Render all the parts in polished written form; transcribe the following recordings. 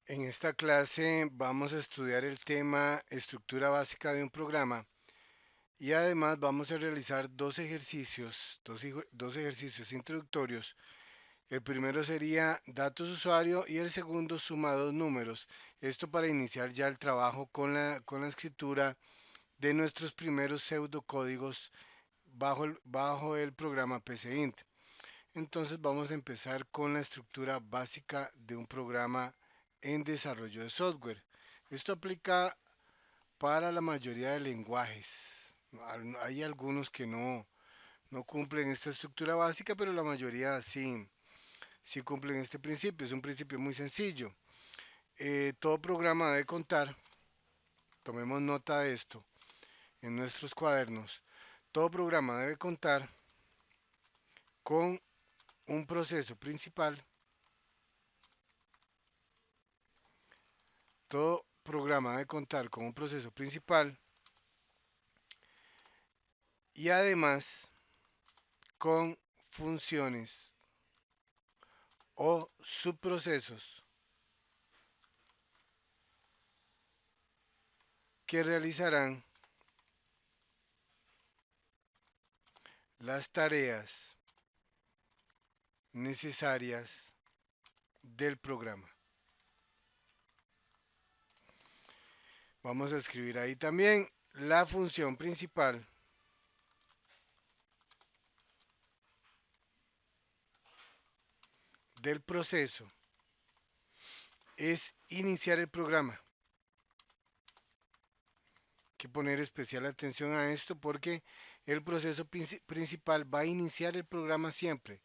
En esta clase vamos a estudiar el tema estructura básica de un programa y además vamos a realizar dos ejercicios introductorios. El primero sería datos usuario y el segundo suma dos números. Esto para iniciar ya el trabajo con la escritura de nuestros primeros pseudocódigos bajo el programa PCInt. Entonces vamos a empezar con la estructura básica de un programa en desarrollo de software. Esto aplica para la mayoría de lenguajes. Hay algunos que no cumplen esta estructura básica, pero la mayoría sí cumplen este principio. Es un principio muy sencillo. Todo programa debe contar, tomemos nota de esto en nuestros cuadernos, todo programa debe contar con un proceso principal. Todo programa debe contar con un proceso principal y además con funciones o subprocesos que realizarán las tareas necesarias del programa. Vamos a escribir ahí también la función principal del proceso es iniciar el programa. Hay que poner especial atención a esto porque el proceso principal va a iniciar el programa siempre.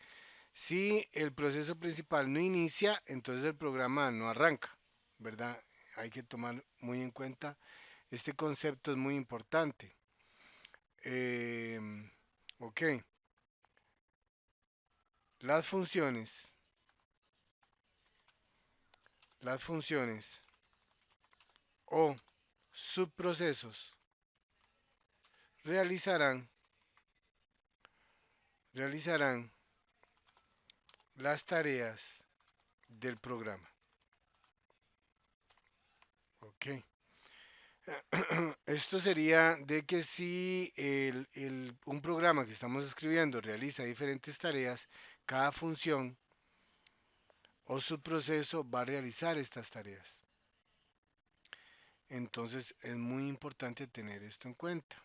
Si el proceso principal no inicia, entonces el programa no arranca, ¿verdad? Hay que tomar muy en cuenta este concepto, es muy importante. Eh, ok, las funciones, las funciones o subprocesos realizarán, realizarán las tareas del programa. Ok. Esto sería de que si un programa que estamos escribiendo realiza diferentes tareas, cada función o subproceso va a realizar estas tareas. Entonces es muy importante tener esto en cuenta.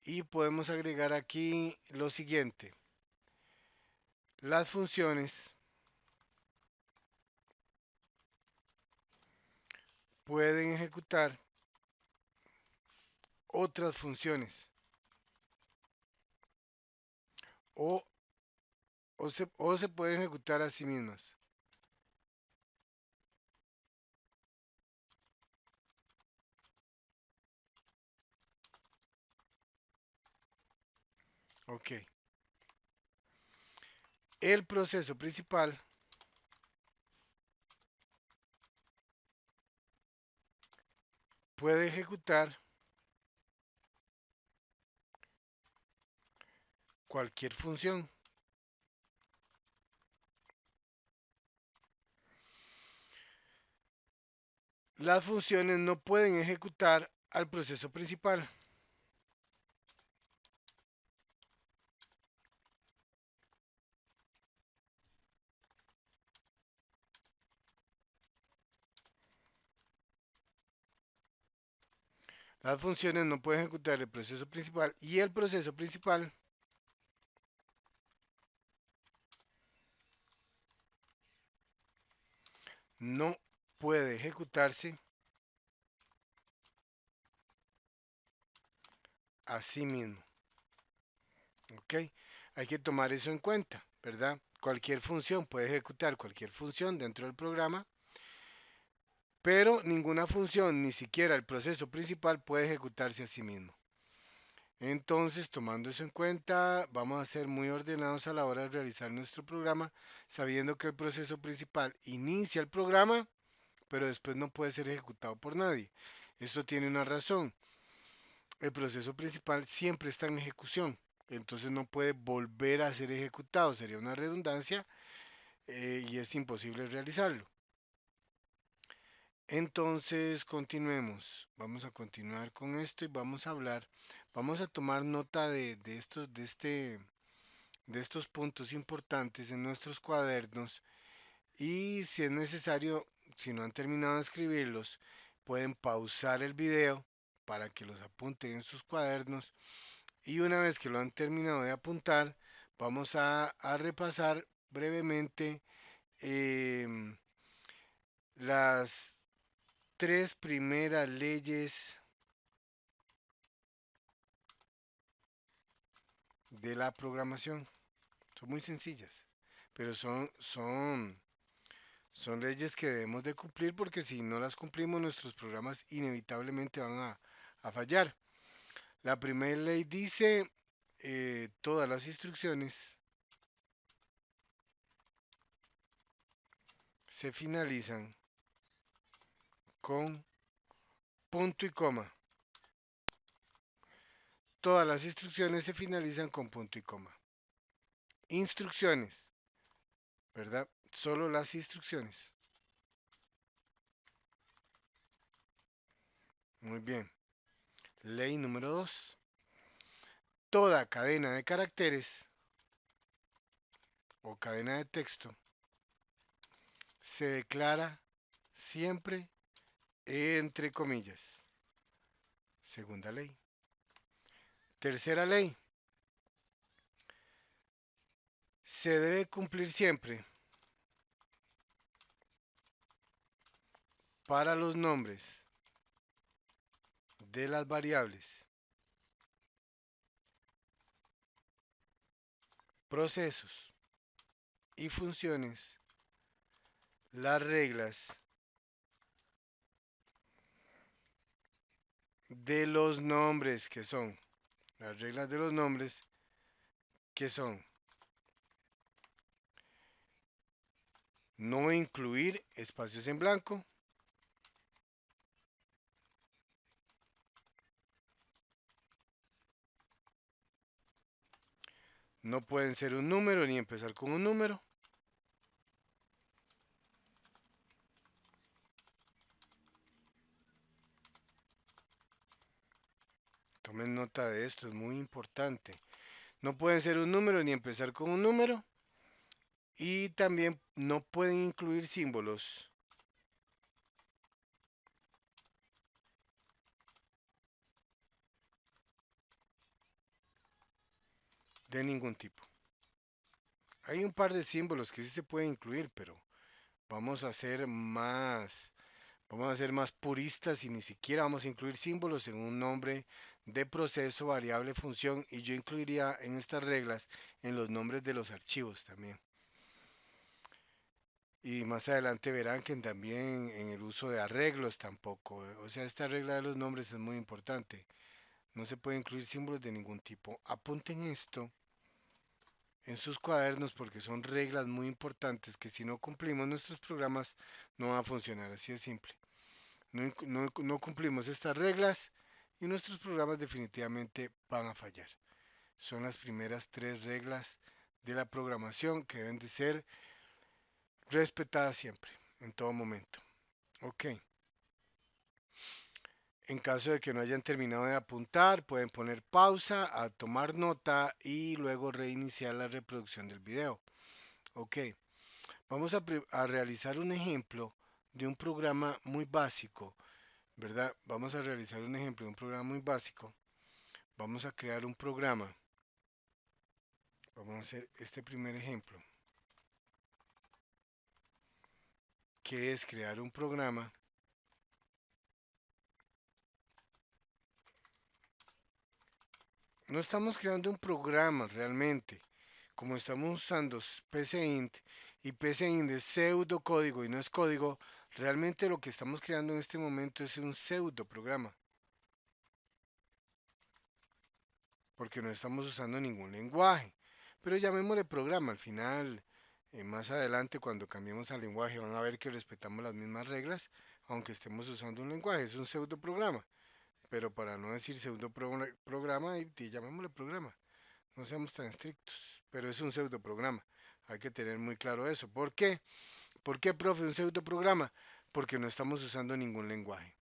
Y podemos agregar aquí lo siguiente. Las funciones pueden ejecutar otras funciones o, o se pueden ejecutar a sí mismas. Ok. El proceso principal puede ejecutar cualquier función. Las funciones no pueden ejecutar al proceso principal. Las funciones no pueden ejecutar el proceso principal y el proceso principal no puede ejecutarse a sí mismo. ¿Ok? Hay que tomar eso en cuenta, ¿verdad? Cualquier función puede ejecutar cualquier función dentro del programa, pero ninguna función, ni siquiera el proceso principal, puede ejecutarse a sí mismo. Entonces, tomando eso en cuenta, vamos a ser muy ordenados a la hora de realizar nuestro programa, sabiendo que el proceso principal inicia el programa, pero después no puede ser ejecutado por nadie. Esto tiene una razón. El proceso principal siempre está en ejecución, entonces no puede volver a ser ejecutado, sería una redundancia y es imposible realizarlo. Entonces, continuemos. Vamos a continuar con esto y vamos a hablar. Vamos a tomar nota de estos puntos importantes en nuestros cuadernos y si es necesario, si no han terminado de escribirlos, pueden pausar el video para que los apunten en sus cuadernos y una vez que lo han terminado de apuntar, vamos a repasar brevemente em, las tres primeras leyes de la programación. Son muy sencillas, pero son leyes que debemos de cumplir porque si no las cumplimos nuestros programas inevitablemente van a fallar. La primera ley dice todas las instrucciones se finalizan con punto y coma. Todas las instrucciones se finalizan con punto y coma. Instrucciones, ¿verdad? Solo las instrucciones. Muy bien. Ley número 2. Toda cadena de caracteres o cadena de texto se declara siempre entre comillas. Segunda ley. Tercera ley. Se debe cumplir siempre para los nombres de las variables, procesos y funciones las reglas de los nombres que son, las reglas de los nombres que son no incluir espacios en blanco, no pueden ser un número ni empezar con un número, tomen nota de esto, es muy importante. No pueden ser un número ni empezar con un número. Y también no pueden incluir símbolos de ningún tipo. Hay un par de símbolos que sí se pueden incluir, pero vamos a ser más, vamos a ser más puristas y ni siquiera vamos a incluir símbolos en un nombre de proceso, variable, función y yo incluiría en estas reglas en los nombres de los archivos también. Y más adelante verán que también en el uso de arreglos tampoco. O sea, esta regla de los nombres es muy importante. No se puede incluir símbolos de ningún tipo. Apunten esto en sus cuadernos porque son reglas muy importantes que si no cumplimos nuestros programas no van a funcionar. Así de simple. No cumplimos estas reglas y nuestros programas definitivamente van a fallar. Son las primeras tres reglas de la programación que deben de ser respetadas siempre, en todo momento. Ok. En caso de que no hayan terminado de apuntar, pueden poner pausa, a tomar nota y luego reiniciar la reproducción del video. Ok, vamos a realizar un ejemplo de un programa muy básico, ¿verdad? Vamos a realizar un ejemplo de un programa muy básico. Vamos a crear un programa. Vamos a hacer este primer ejemplo, que es crear un programa. No estamos creando un programa realmente. Como estamos usando PCInt y PCInt es pseudocódigo y no es código, realmente lo que estamos creando en este momento es un pseudo programa. Porque no estamos usando ningún lenguaje. Pero llamémosle programa. Al final, más adelante, cuando cambiemos al lenguaje, van a ver que respetamos las mismas reglas, aunque estemos usando un lenguaje. Es un pseudo programa. Pero para no decir pseudo programa, llamémosle programa. No seamos tan estrictos, pero es un pseudo programa. Hay que tener muy claro eso. ¿Por qué? ¿Por qué, profe, un pseudo programa? porque no estamos usando ningún lenguaje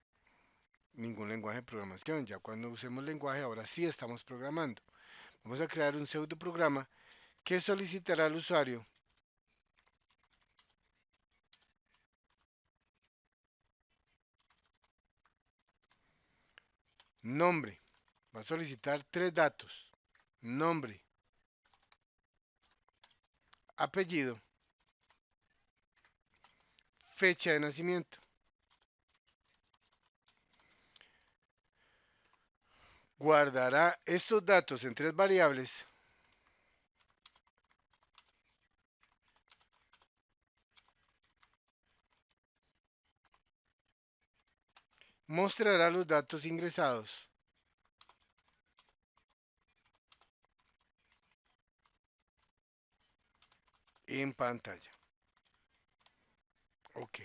de programación. Ya cuando usemos lenguaje, ahora sí estamos programando. Vamos a crear un pseudo programa que solicitará al usuario nombre. Va a solicitar tres datos: nombre, apellido, fecha de nacimiento. Guardará estos datos en tres variables. Mostrará los datos ingresados en pantalla. Ok.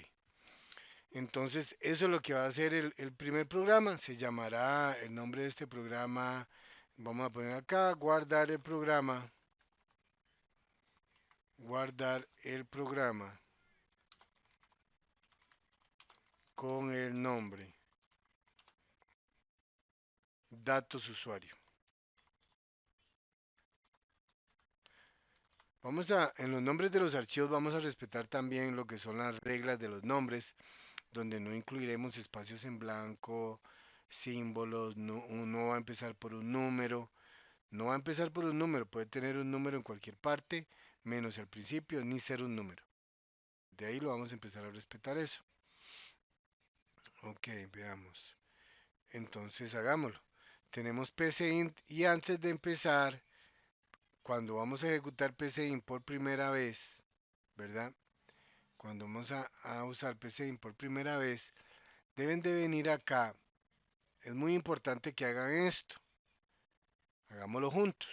Entonces, eso es lo que va a hacer el primer programa. Se llamará el nombre de este programa. Vamos a poner acá, guardar el programa. Guardar el programa con el nombre. Datos usuario. En los nombres de los archivos vamos a respetar también lo que son las reglas de los nombres, donde no incluiremos espacios en blanco, símbolos, no, uno va a empezar por un número, no va a empezar por un número, puede tener un número en cualquier parte, menos al principio, ni ser un número. De ahí lo vamos a empezar a respetar eso. Ok, veamos. Entonces hagámoslo. Tenemos PCInt y antes de empezar, cuando vamos a ejecutar PCInt por primera vez, ¿verdad? Cuando vamos a usar PCInt por primera vez, deben de venir acá. Es muy importante que hagan esto. Hagámoslo juntos.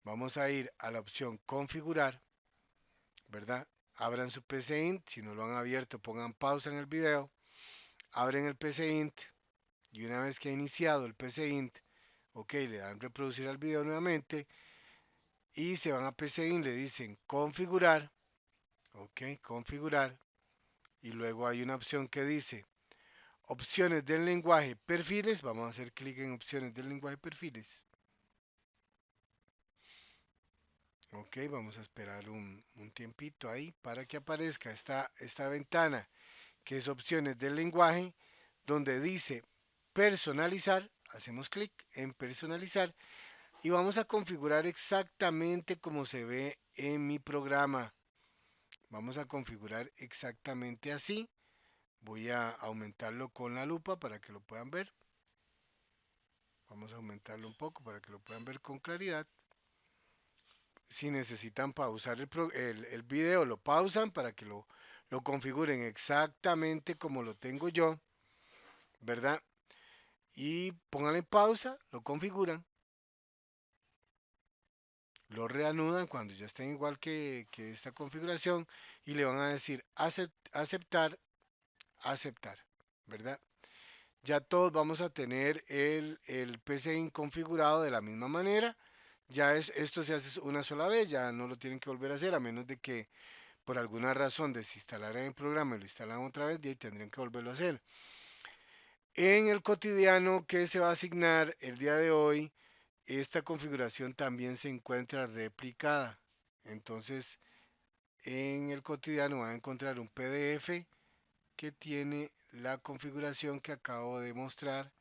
Vamos a ir a la opción configurar, ¿verdad? Abran su PCInt, si no lo han abierto pongan pausa en el video, abren el PCInt y una vez que ha iniciado el PCInt, ok, le dan reproducir al video nuevamente y se van a PCInt, le dicen configurar, ok, configurar y luego hay una opción que dice opciones del lenguaje perfiles, vamos a hacer clic en opciones del lenguaje perfiles. Ok, vamos a esperar un tiempito ahí para que aparezca esta ventana que es opciones del lenguaje donde dice personalizar, hacemos clic en personalizar y vamos a configurar exactamente como se ve en mi programa. Vamos a configurar exactamente así. Voy a aumentarlo con la lupa para que lo puedan ver. Vamos a aumentarlo un poco para que lo puedan ver con claridad. Si necesitan pausar el video, lo pausan para que lo configuren exactamente como lo tengo yo, ¿verdad? Y pónganle pausa, lo configuran, lo reanudan cuando ya estén igual que esta configuración y le van a decir aceptar, aceptar, ¿verdad? Ya todos vamos a tener el PCInt configurado de la misma manera. Esto se hace una sola vez, ya no lo tienen que volver a hacer a menos de que por alguna razón desinstalaran el programa y lo instalan otra vez y ahí tendrían que volverlo a hacer. En el cotidiano que se va a asignar el día de hoy, esta configuración también se encuentra replicada. Entonces, en el cotidiano van a encontrar un PDF que tiene la configuración que acabo de mostrar.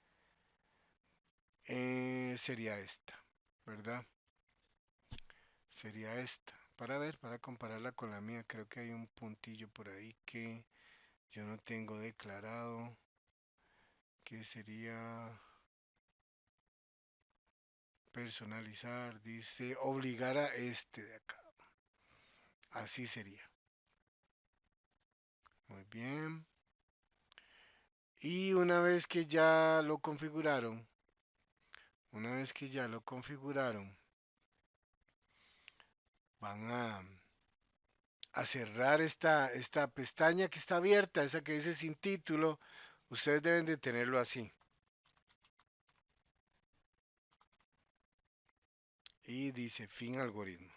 Sería esta, ¿verdad? Sería esta. Para compararla con la mía, creo que hay un puntillo por ahí que yo no tengo declarado, que sería personalizar, dice obligar a este de acá. Así sería. Muy bien. Y una vez que ya lo configuraron, una vez que ya lo configuraron, van a cerrar esta pestaña que está abierta, esa que dice sin título. Ustedes deben de tenerlo así. Y dice fin algoritmo.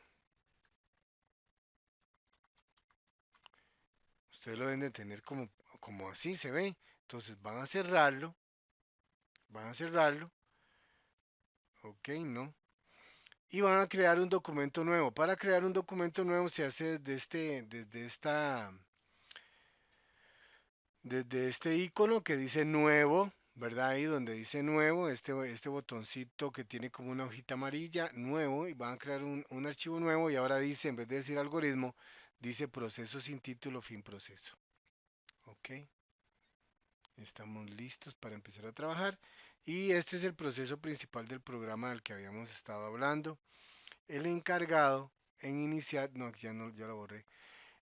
Ustedes lo deben de tener como así se ve. Entonces van a cerrarlo, ok, no. Y van a crear un documento nuevo. Para crear un documento nuevo se hace desde este icono que dice nuevo, ¿verdad? Ahí donde dice nuevo, este botoncito que tiene como una hojita amarilla, nuevo, y van a crear un archivo nuevo y ahora dice, en vez de decir algoritmo, dice proceso sin título, fin proceso. Ok, estamos listos para empezar a trabajar y este es el proceso principal del programa del que habíamos estado hablando. El encargado en iniciar, no, ya no, ya lo borré.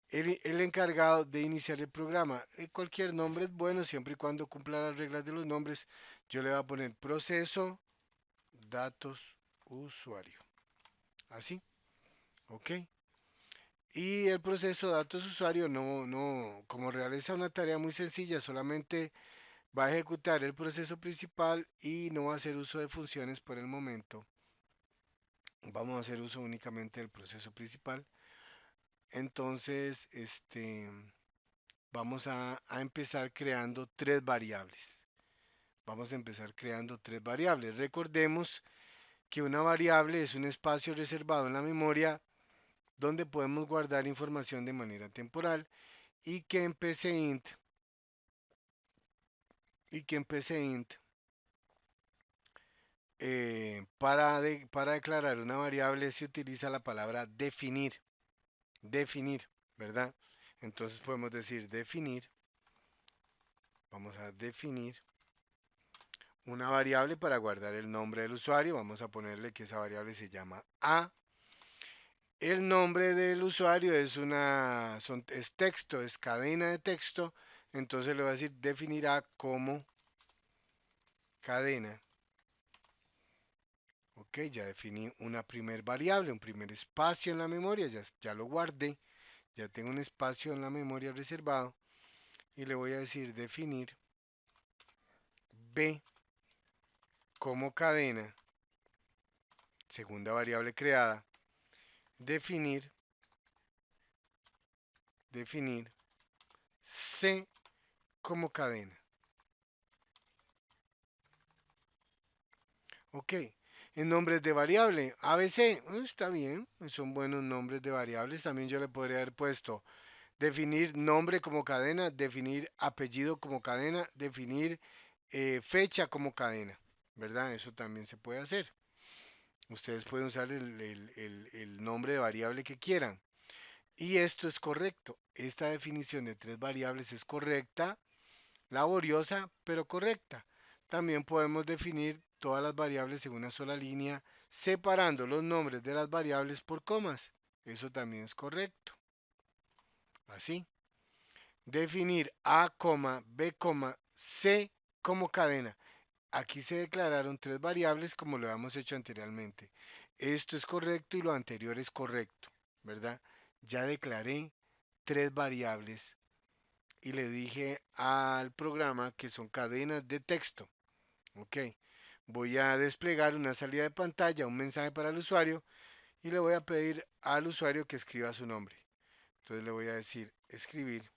El encargado de iniciar el programa. Cualquier nombre es bueno siempre y cuando cumpla las reglas de los nombres. Yo le voy a poner proceso, datos, usuario. Así, ok. Y el proceso datos usuario como realiza una tarea muy sencilla, solamente va a ejecutar el proceso principal y no va a hacer uso de funciones por el momento. Vamos a hacer uso únicamente del proceso principal. Entonces, vamos a empezar creando tres variables. Vamos a empezar creando tres variables. Recordemos que una variable es un espacio reservado en la memoria donde podemos guardar información de manera temporal y que en PCInt para declarar una variable se utiliza la palabra definir, ¿verdad? Entonces podemos decir definir, vamos a definir una variable para guardar el nombre del usuario, vamos a ponerle que esa variable se llama A. El nombre del usuario es texto, es cadena de texto, entonces le voy a decir definir A como cadena. Ok, ya definí una primer variable, un primer espacio en la memoria, ya lo guardé, ya tengo un espacio en la memoria reservado y le voy a decir definir B como cadena, segunda variable creada, definir C como cadena. Ok, en nombres de variable, ABC, está bien, son buenos nombres de variables. También yo le podría haber puesto definir nombre como cadena, definir apellido como cadena, definir fecha como cadena, ¿verdad? Eso también se puede hacer. Ustedes pueden usar el nombre de variable que quieran. Y esto es correcto. Esta definición de tres variables es correcta, laboriosa, pero correcta. También podemos definir todas las variables en una sola línea, separando los nombres de las variables por comas. Eso también es correcto. Así. Definir A, B, C como cadena. Aquí se declararon tres variables como lo habíamos hecho anteriormente. Esto es correcto y lo anterior es correcto, ¿verdad? Ya declaré tres variables y le dije al programa que son cadenas de texto. Ok, voy a desplegar una salida de pantalla, un mensaje para el usuario y le voy a pedir al usuario que escriba su nombre. Entonces le voy a decir escribir.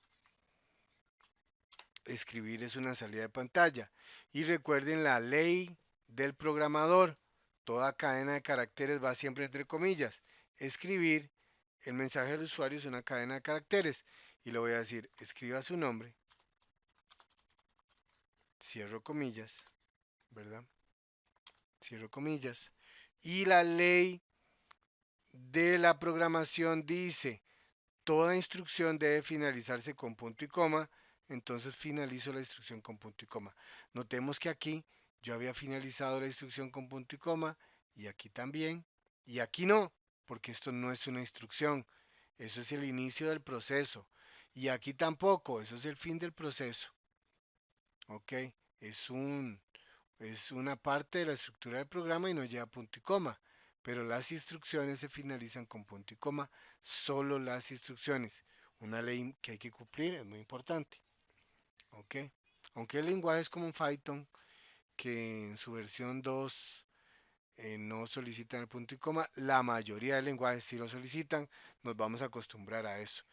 Escribir es una salida de pantalla. Y recuerden la ley del programador. Toda cadena de caracteres va siempre entre comillas. Escribir, el mensaje del usuario es una cadena de caracteres. Y le voy a decir, escriba su nombre. Cierro comillas, ¿verdad? Cierro comillas. Y la ley de la programación dice, toda instrucción debe finalizarse con punto y coma, entonces finalizo la instrucción con punto y coma. Notemos que aquí yo había finalizado la instrucción con punto y coma, y aquí también, y aquí no, porque esto no es una instrucción, eso es el inicio del proceso, y aquí tampoco, eso es el fin del proceso. Ok, es un, es una parte de la estructura del programa y no lleva punto y coma, pero las instrucciones se finalizan con punto y coma, solo las instrucciones. Una ley que hay que cumplir es muy importante. ¿Ok? Aunque el lenguaje es como un Python, que en su versión 2 no solicitan el punto y coma, la mayoría de lenguajes sí lo solicitan, nos vamos a acostumbrar a eso.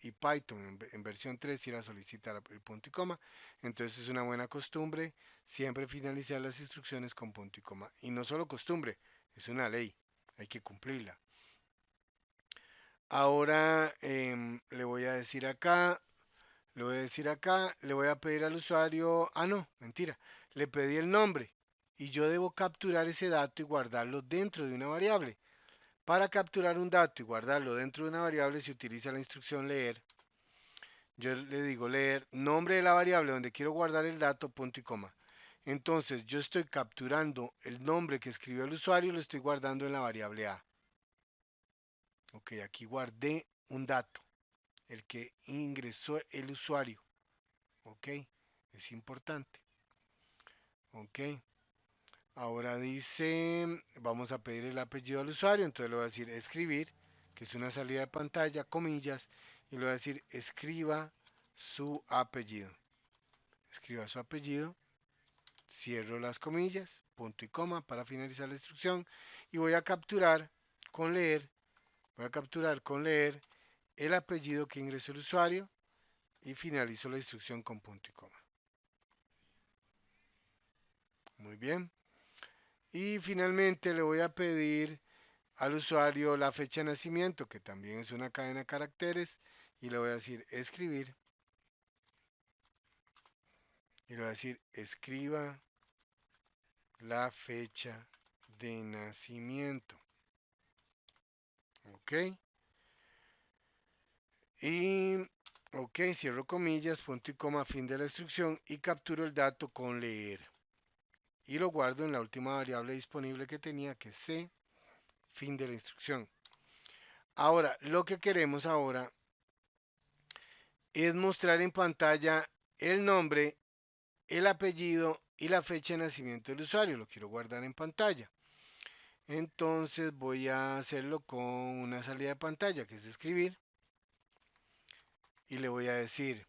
y Python en versión 3 si la solicita el punto y coma. Entonces es una buena costumbre siempre finalizar las instrucciones con punto y coma. Y no solo costumbre, es una ley, hay que cumplirla. Ahora le voy a decir acá, le voy a pedir al usuario, no, mentira, le pedí el nombre y yo debo capturar ese dato y guardarlo dentro de una variable. Para capturar un dato y guardarlo dentro de una variable se utiliza la instrucción leer. Yo le digo leer nombre de la variable donde quiero guardar el dato, punto y coma. Entonces yo estoy capturando el nombre que escribió el usuario y lo estoy guardando en la variable A. Ok, aquí guardé un dato, el que ingresó el usuario. Ok, es importante. Ok, ahora dice, vamos a pedir el apellido al usuario, entonces le voy a decir escribir, que es una salida de pantalla, comillas, y le voy a decir escriba su apellido. Escriba su apellido, cierro las comillas, punto y coma para finalizar la instrucción y voy a capturar con leer, el apellido que ingresó el usuario y finalizo la instrucción con punto y coma. Muy bien. Y finalmente le voy a pedir al usuario la fecha de nacimiento, que también es una cadena de caracteres, y le voy a decir escribir. Y le voy a decir escriba la fecha de nacimiento. Ok. Y ok, cierro comillas, punto y coma, fin de la instrucción y capturo el dato con leer. Y lo guardo en la última variable disponible que tenía, que es C, fin de la instrucción. Ahora, lo que queremos ahora es mostrar en pantalla el nombre, el apellido y la fecha de nacimiento del usuario. Lo quiero guardar en pantalla. Entonces voy a hacerlo con una salida de pantalla, que es escribir. Y le voy a decir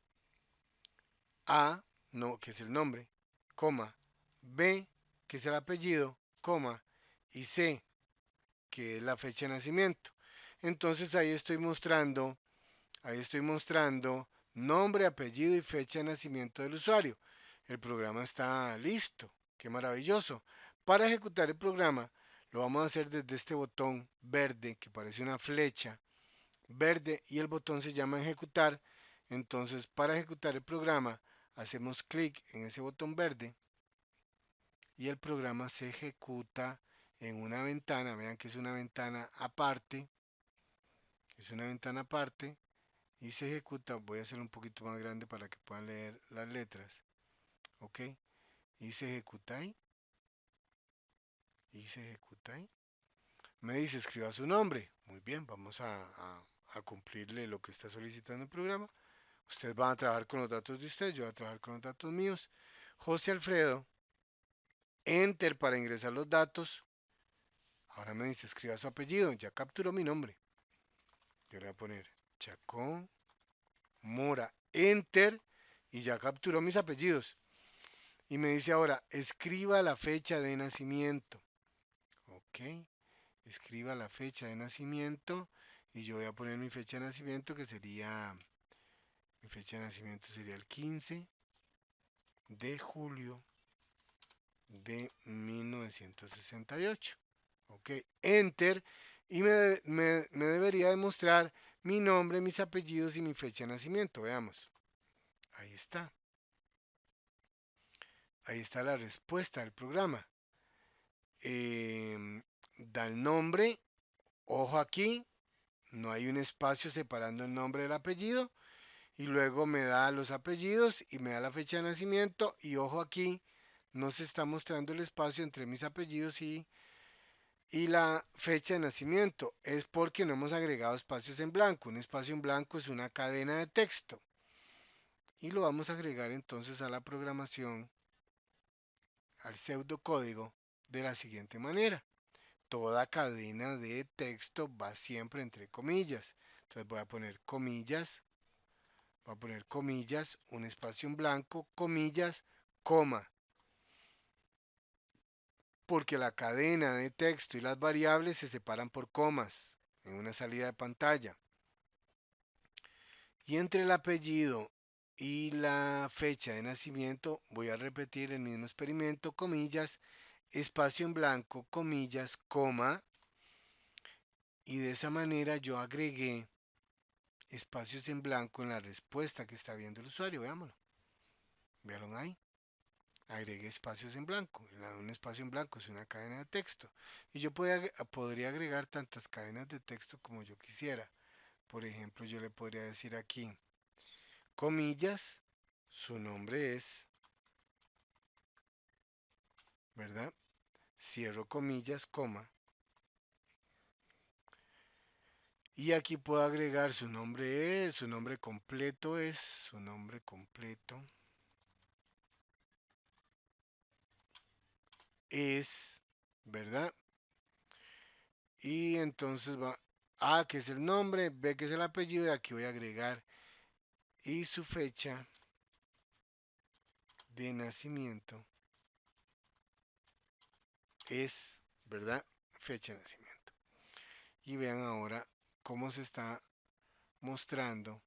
A, no, que es el nombre, coma, B, que es el apellido, coma, y C, que es la fecha de nacimiento. Entonces ahí estoy mostrando nombre, apellido y fecha de nacimiento del usuario. El programa está listo, qué maravilloso. Para ejecutar el programa lo vamos a hacer desde este botón verde que parece una flecha verde y el botón se llama ejecutar. Entonces para ejecutar el programa hacemos clic en ese botón verde y el programa se ejecuta en una ventana. Vean que es una ventana aparte. Y se ejecuta. Voy a hacerlo un poquito más grande para que puedan leer las letras. Ok. Y se ejecuta ahí. Me dice escriba su nombre. Muy bien, vamos a cumplirle lo que está solicitando el programa. Ustedes van a trabajar con los datos de ustedes, yo voy a trabajar con los datos míos. José Alfredo, enter para ingresar los datos. Ahora me dice escriba su apellido, ya capturó mi nombre. Yo le voy a poner Chacón Mora, enter, y ya capturó mis apellidos. Y me dice ahora, escriba la fecha de nacimiento. Ok, escriba la fecha de nacimiento. Y yo voy a poner mi fecha de nacimiento, el 15 de julio de 1968. Ok, enter. Y me debería demostrar mi nombre, mis apellidos y mi fecha de nacimiento. Veamos. Ahí está. Ahí está la respuesta del programa. Da el nombre. Ojo aquí. No hay un espacio separando el nombre del apellido. Y luego me da los apellidos y me da la fecha de nacimiento. Y ojo aquí. No se está mostrando el espacio entre mis apellidos y la fecha de nacimiento. Es porque no hemos agregado espacios en blanco. Un espacio en blanco es una cadena de texto. Y lo vamos a agregar entonces a la programación, al pseudocódigo, de la siguiente manera. Toda cadena de texto va siempre entre comillas. Entonces voy a poner comillas, un espacio en blanco, comillas, coma. Porque la cadena de texto y las variables se separan por comas en una salida de pantalla. Y entre el apellido y la fecha de nacimiento voy a repetir el mismo experimento, comillas, espacio en blanco, comillas, coma, y de esa manera yo agregué espacios en blanco en la respuesta que está viendo el usuario, veámoslo. ¿Vieron ahí? Agregué espacios en blanco. Un espacio en blanco es una cadena de texto. Y yo podría agregar tantas cadenas de texto como yo quisiera. Por ejemplo, yo le podría decir aquí, comillas, su nombre es, ¿verdad? Cierro comillas, coma. Y aquí puedo agregar su nombre es, su nombre completo es, su nombre completo es, ¿verdad? Y entonces va A, que es el nombre, B, que es el apellido, y aquí voy a agregar y su fecha de nacimiento es, ¿verdad? Fecha de nacimiento. Y vean ahora cómo se está mostrando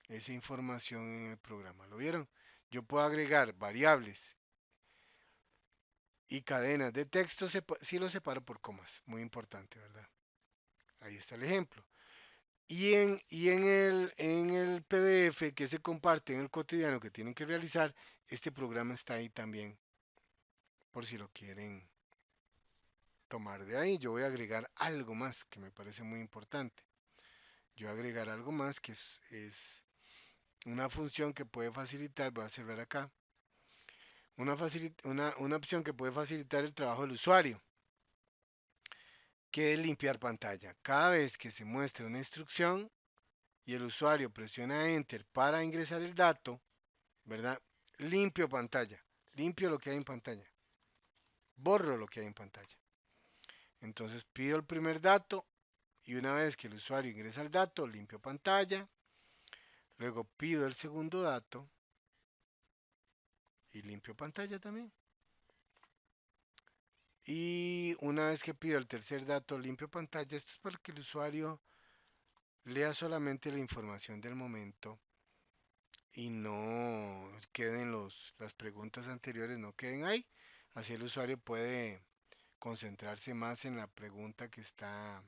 esa información en el programa. ¿Lo vieron? Yo puedo agregar variables y cadenas de texto si lo separo por comas. Muy importante, ¿verdad? Ahí está el ejemplo. Y en el PDF que se comparte en el cotidiano que tienen que realizar, este programa está ahí también, por si lo quieren tomar de ahí. Yo voy a agregar algo más que me parece muy importante. Yo voy a agregar algo más que es una función que puede facilitar, voy a cerrar acá, una opción que puede facilitar el trabajo del usuario, que es limpiar pantalla. Cada vez que se muestre una instrucción y el usuario presiona Enter para ingresar el dato, ¿verdad? Limpio pantalla, limpio lo que hay en pantalla, borro lo que hay en pantalla. Entonces pido el primer dato y una vez que el usuario ingresa el dato, limpio pantalla. Luego pido el segundo dato y limpio pantalla también. Y una vez que pido el tercer dato, limpio pantalla. Esto es para que el usuario lea solamente la información del momento y no queden las preguntas anteriores, no queden ahí. Así el usuario puede concentrarse más en la pregunta que está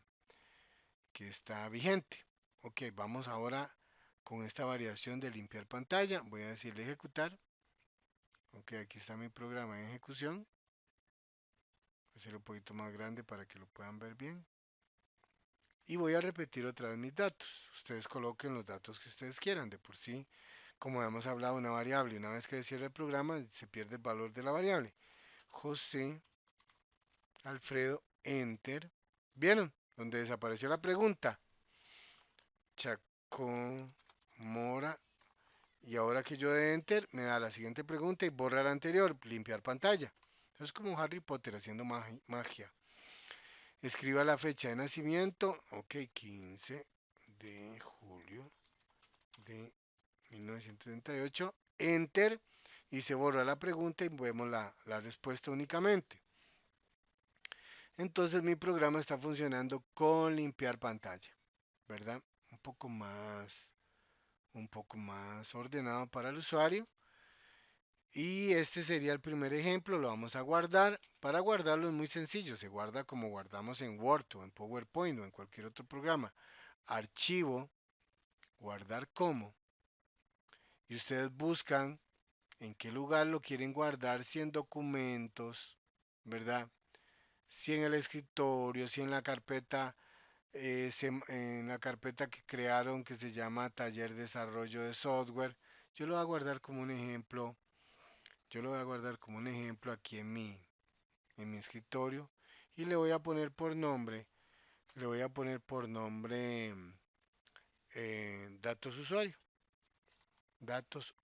vigente. Ok, vamos ahora con esta variación de limpiar pantalla. Voy a decirle ejecutar. Ok, aquí está mi programa en ejecución. Voy a hacerlo un poquito más grande para que lo puedan ver bien. Y voy a repetir otra vez mis datos. Ustedes coloquen los datos que ustedes quieran. De por sí, como hemos hablado, una variable. Una vez que se cierra el programa, se pierde el valor de la variable. José Alfredo, enter. ¿Vieron? Donde desapareció la pregunta. Chacón Mora. Y ahora que yo de enter, me da la siguiente pregunta y borra la anterior. Limpiar pantalla. Es como Harry Potter haciendo magia. Escriba la fecha de nacimiento. Ok, 15 de julio de 1938. Enter. Y se borra la pregunta y vemos la respuesta únicamente. Entonces mi programa está funcionando con limpiar pantalla, ¿verdad? Un poco más ordenado para el usuario. Y este sería el primer ejemplo, lo vamos a guardar. Para guardarlo es muy sencillo, se guarda como guardamos en Word o en PowerPoint o en cualquier otro programa. Archivo, guardar como. Y ustedes buscan en qué lugar lo quieren guardar, si en documentos, ¿verdad? Si en el escritorio, si en la carpeta, en la carpeta que crearon que se llama Taller Desarrollo de Software. Yo lo voy a guardar como un ejemplo. Yo lo voy a guardar como un ejemplo aquí en mi escritorio y le voy a poner por nombre, datos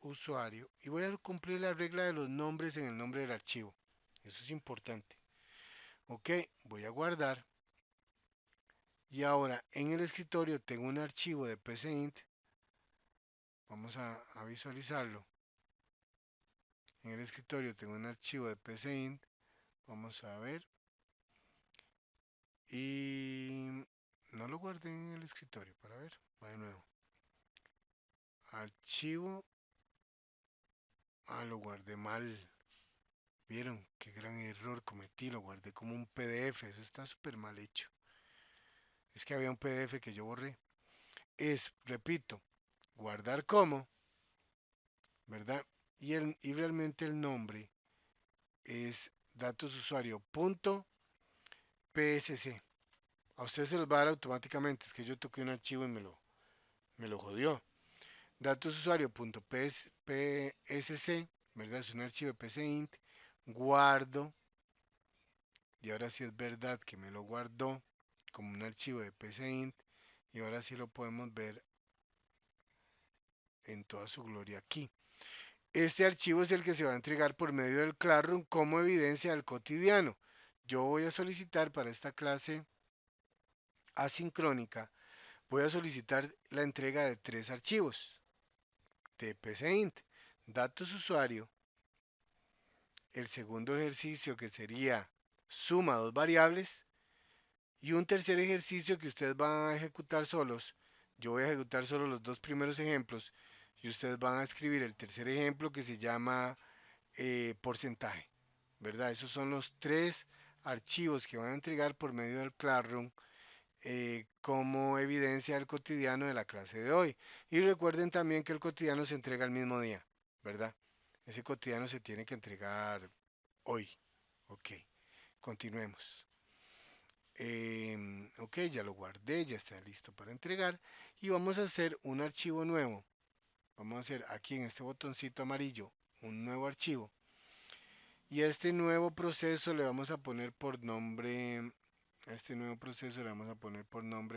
usuario, y voy a cumplir la regla de los nombres en el nombre del archivo. Eso es importante. Ok, voy a guardar y ahora en el escritorio tengo un archivo de PCInt. Vamos a visualizarlo. En el escritorio tengo un archivo de PCInt. Vamos a ver. Y no lo guardé en el escritorio para ver. Va de nuevo. archivo. Lo guardé mal. ¿Vieron? Qué gran error cometí. Lo guardé como un PDF. Eso está súper mal hecho. Es que había un PDF que yo borré. Repito, guardar como, ¿verdad? Y realmente el nombre es datosusuario.psc. A usted se los va a dar automáticamente. Es que yo toqué un archivo y me lo jodió. Datosusuario.psc, ¿verdad? Es un archivo de psint. Guardo. Y ahora sí es verdad que me lo guardó como un archivo de psint. Y ahora sí lo podemos ver en toda su gloria aquí. Este archivo es el que se va a entregar por medio del Classroom como evidencia del cotidiano. Yo voy a solicitar para esta clase asincrónica, voy a solicitar la entrega de 3 archivos de psint. Datos usuario, el segundo ejercicio que sería suma dos variables y un tercer ejercicio que ustedes van a ejecutar solos. Yo voy a ejecutar solo los 2 primeros ejemplos y ustedes van a escribir el tercer ejemplo que se llama porcentaje, ¿verdad? Esos son los 3 archivos que van a entregar por medio del Classroom como evidencia del cotidiano de la clase de hoy. Y recuerden también que el cotidiano se entrega el mismo día, ¿verdad? Ese cotidiano se tiene que entregar hoy. Ok, continuemos. Ok, ya lo guardé, ya está listo para entregar. Y vamos a hacer un archivo nuevo. Vamos a hacer aquí en este botoncito amarillo un nuevo archivo. Y a este nuevo proceso le vamos a poner por nombre,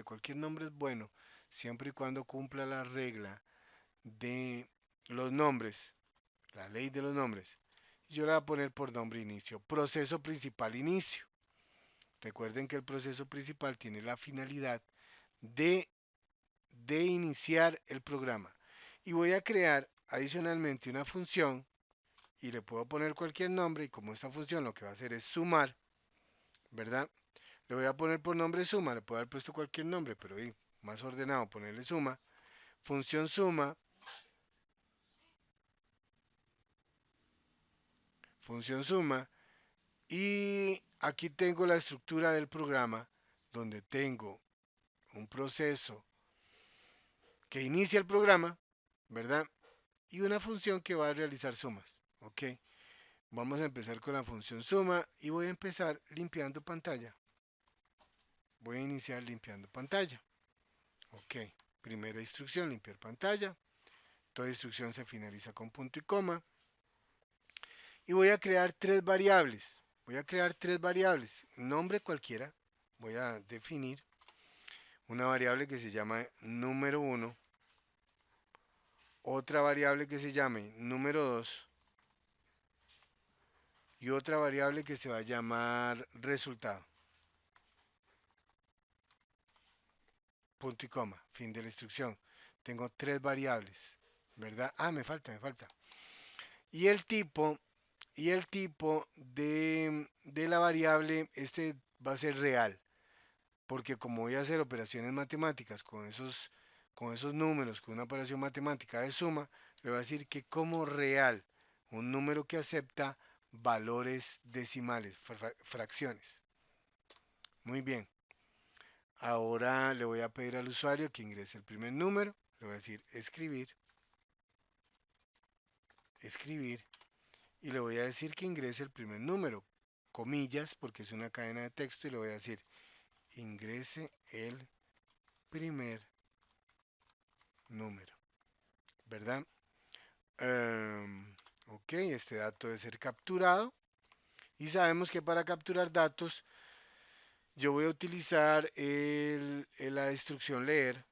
cualquier nombre es bueno, siempre y cuando cumpla la regla de los nombres, la ley de los nombres. Yo le voy a poner por nombre inicio, proceso principal inicio. Recuerden que el proceso principal tiene la finalidad de, de iniciar el programa. Y voy a crear adicionalmente una función y le puedo poner cualquier nombre y como esta función lo que va a hacer es sumar, ¿verdad? Le voy a poner por nombre suma, le puedo haber puesto cualquier nombre, pero más ordenado ponerle suma. Función suma, función suma. Y aquí tengo la estructura del programa donde tengo un proceso que inicia el programa, ¿verdad? Y una función que va a realizar sumas, ¿ok? Vamos a empezar con la función suma y voy a empezar limpiando pantalla. Voy a iniciar limpiando pantalla. Ok, primera instrucción, limpiar pantalla. Toda instrucción se finaliza con punto y coma. Y voy a crear 3 variables. Voy a crear 3 variables. Nombre cualquiera. Voy a definir una variable que se llama número 1. Otra variable que se llame número 2. Y otra variable que se va a llamar resultado. Punto y coma. Fin de la instrucción. Tengo 3 variables. ¿Verdad? Me falta. Y el tipo de la variable, este va a ser real, porque como voy a hacer operaciones matemáticas con esos números, con una operación matemática de suma, le voy a decir que como real, un número que acepta valores decimales, fracciones. Muy bien. Ahora le voy a pedir al usuario que ingrese el primer número, le voy a decir escribir, y le voy a decir que ingrese el primer número, comillas, porque es una cadena de texto, y le voy a decir ingrese el primer número, ¿verdad? Ok, este dato debe ser capturado y sabemos que para capturar datos yo voy a utilizar la instrucción leer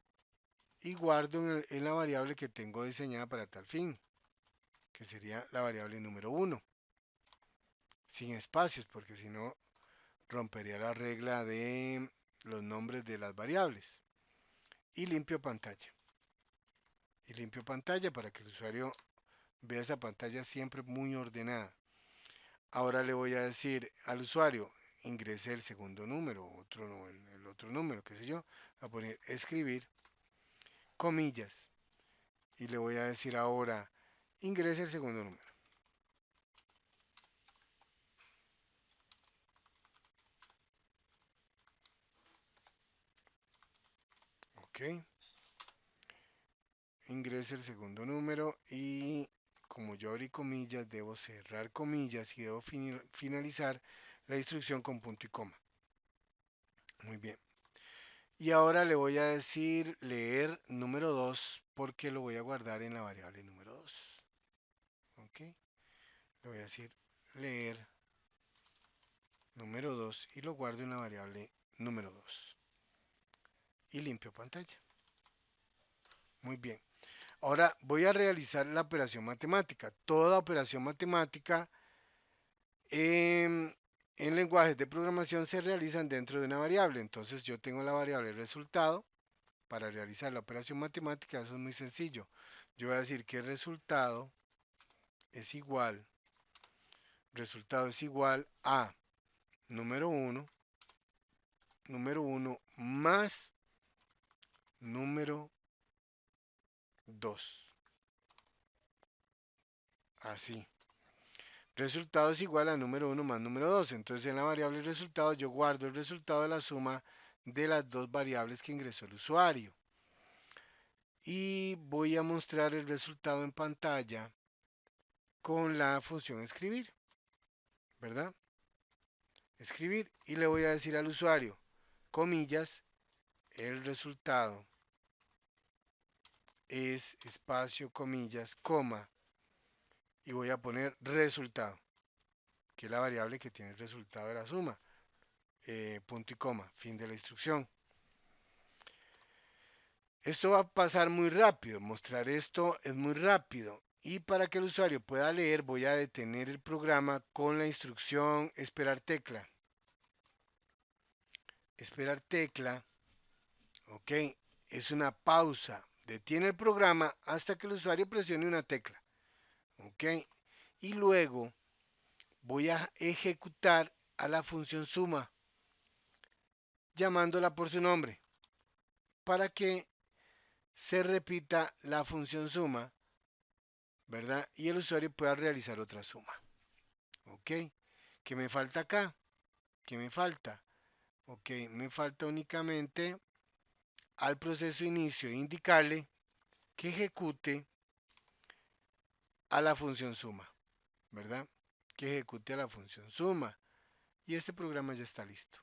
y guardo en la variable que tengo diseñada para tal fin, que sería la variable número 1, sin espacios, porque si no rompería la regla de los nombres de las variables. Y limpio pantalla. Para que el usuario vea esa pantalla siempre muy ordenada. Ahora le voy a decir al usuario, ingrese el segundo número, el otro número, qué sé yo. Voy a poner escribir, comillas. y le voy a decir ahora, ingrese el segundo número. Ok, ingrese el segundo número y como yo abrí comillas, debo cerrar comillas y debo finalizar la instrucción con punto y coma. Muy bien. Y ahora le voy a decir leer número 2 porque lo voy a guardar en la variable número 2. Ok, le voy a decir leer número 2 y lo guardo en la variable número 2. Y limpio pantalla. Muy bien. Ahora voy a realizar la operación matemática. Toda operación matemática en lenguajes de programación se realizan dentro de una variable. Entonces yo tengo la variable resultado para realizar la operación matemática. Eso es muy sencillo. Yo voy a decir que es igual a número 1 más número 2. Así. Resultado es igual a número 1 más número 2. Entonces en la variable resultado yo guardo el resultado de la suma de las dos variables que ingresó el usuario. Y voy a mostrar el resultado en pantalla con la función escribir, ¿verdad? Escribir y le voy a decir al usuario, comillas, el resultado es espacio, comillas, coma, y voy a poner resultado, que es la variable que tiene el resultado de la suma, punto y coma, fin de la instrucción. Esto va a pasar muy rápido, mostrar esto es muy rápido. Y para que el usuario pueda leer, voy a detener el programa con la instrucción esperar tecla. Esperar tecla, ok, es una pausa. Detiene el programa hasta que el usuario presione una tecla, ok. Y luego voy a ejecutar a la función suma, llamándola por su nombre, para que se repita la función suma, ¿verdad? Y el usuario pueda realizar otra suma. ¿Ok? ¿Qué me falta acá? ¿Qué me falta? Ok, me falta únicamente al proceso inicio indicarle que ejecute a la función suma, ¿verdad? Que ejecute a la función suma. Y este programa ya está listo,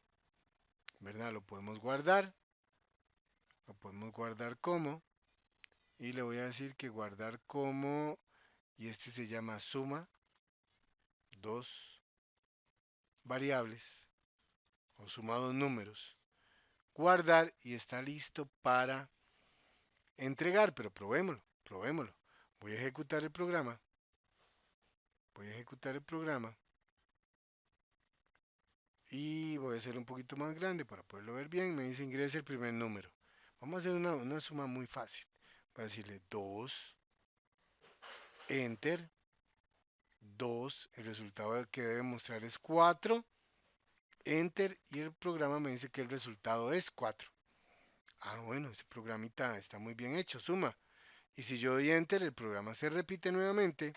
¿verdad? Lo podemos guardar como, y le voy a decir que guardar como, y este se llama suma, dos variables, o suma dos números. Guardar y está listo para entregar, pero probémoslo. Voy a ejecutar el programa. Y voy a hacer un poquito más grande para poderlo ver bien. Me dice ingrese el primer número. Vamos a hacer una suma muy fácil. Voy a decirle 2, enter, 2, el resultado que debe mostrar es 4, enter, y el programa me dice que el resultado es 4. Ah, bueno, ese programita está muy bien hecho, suma. Y si yo doy enter, el programa se repite nuevamente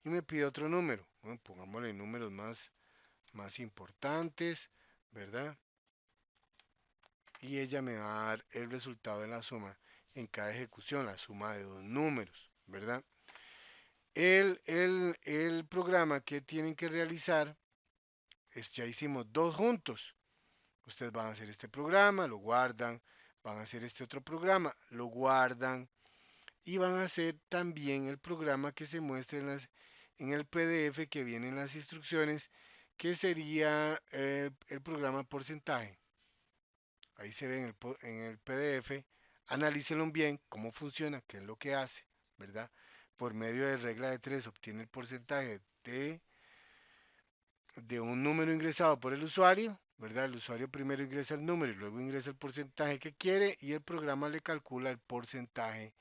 y me pide otro número. Bueno, pongámosle números más importantes, ¿verdad? Y ella me va a dar el resultado de la suma en cada ejecución, la suma de dos números, ¿verdad? El programa que tienen que realizar es, ya hicimos dos juntos. Ustedes van a hacer este programa, lo guardan, van a hacer este otro programa, lo guardan, y van a hacer también el programa que se muestra en el PDF que viene en las instrucciones, que sería el programa porcentaje. Ahí se ve en el PDF, analícenlo bien, cómo funciona, qué es lo que hace, ¿verdad? Por medio de regla de 3 obtiene el porcentaje de un número ingresado por el usuario, ¿verdad? El usuario primero ingresa el número y luego ingresa el porcentaje que quiere y el programa le calcula el porcentaje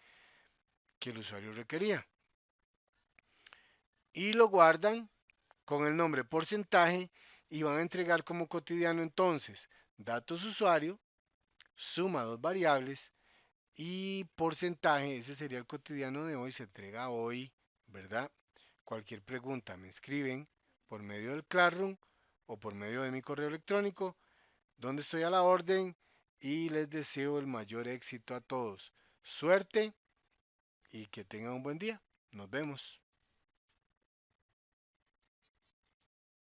que el usuario requería. Y lo guardan con el nombre porcentaje y van a entregar como cotidiano entonces datos usuario, suma dos variables, Y porcentaje, ese sería el cotidiano de hoy, se entrega hoy, ¿verdad? Cualquier pregunta me escriben por medio del Classroom o por medio de mi correo electrónico, donde estoy a la orden y les deseo el mayor éxito a todos. Suerte y que tengan un buen día. Nos vemos.